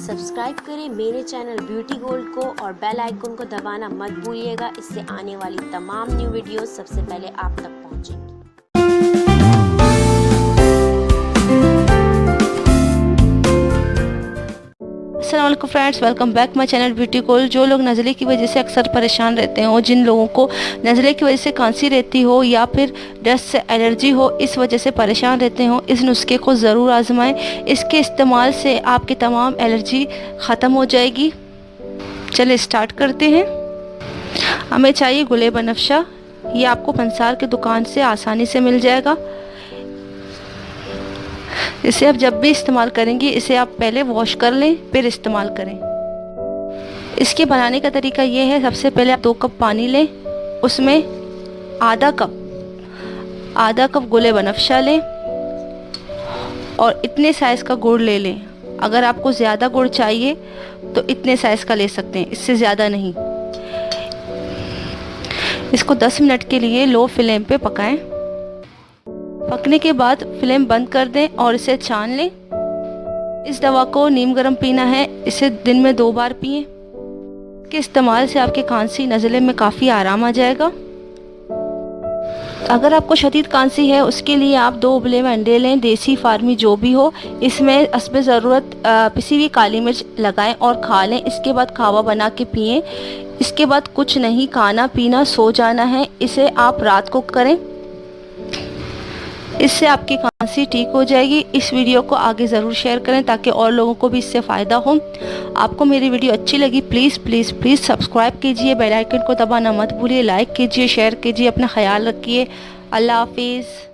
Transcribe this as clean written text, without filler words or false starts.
Subscribe करें मेरे channel beauty gold को और बेल आइकन को दबाना मत भूलिएगा। इससे आने वाली तमाम न्यू वीडियोस सबसे पहले आप तक पहुंचेंगी। अस्सलाम friends, welcome back my channel beauty gold. जो लोग नज़ले की वजह से अक्सर परेशान रहते हैं और जिन लोगों को नज़ले की वजह से खांसी रहती हो या फिर डस्ट से एलर्जी हो, इस वजह से परेशान रहते हो, इस नुस्खे को ज़रूर आजमाएं। इसके इस्तेमाल से आपकी तमाम एलर्जी ख़त्म हो जाएगी। चलिए स्टार्ट करते हैं। हमें चाहिए गुले बनफशा। ये आपको पंसार की दुकान से आसानी से मिल जाएगा। इसे आप जब भी इस्तेमाल करेंगे, इसे आप पहले वॉश कर लें फिर इस्तेमाल करें। इसके बनाने का तरीका ये है, सबसे पहले आप 2 कप पानी लें, उसमें आधा कप गुले बनफशा लें और इतने साइज़ का गुड़ ले लें। अगर आपको ज़्यादा गुड़ चाहिए तो इतने साइज़ का ले सकते हैं, इससे ज़्यादा नहीं। इसको 10 मिनट के लिए लो फ्लेम पे पकाएं। पकने के बाद फ्लेम बंद कर दें और इसे छान लें। इस दवा को नीम गर्म पीना है। इसे दिन में 2 बार पिएं। इसके इस्तेमाल से आपके खांसी नज़ले में काफ़ी आराम आ जाएगा। अगर आपको शदीद खांसी है, उसके लिए आप 2 उबले हुए अंडे लें, देसी फार्मी जो भी हो। इसमें हस्बे ज़रूरत पिसी हुई काली मिर्च लगाएं और खा लें। इसके बाद खावा बना के पिएं। इसके बाद कुछ नहीं खाना पीना, सो जाना है। इसे आप रात को करें, इससे आपकी खांसी ठीक हो जाएगी। इस वीडियो को आगे ज़रूर शेयर करें ताकि और लोगों को भी इससे फ़ायदा हो। आपको मेरी वीडियो अच्छी लगी, प्लीज़ प्लीज़ प्लीज़ सब्सक्राइब कीजिए, बेल आइकन को दबाना मत भूलिए, लाइक कीजिए, शेयर कीजिए। अपना ख्याल रखिए। अल्लाह हाफिज़।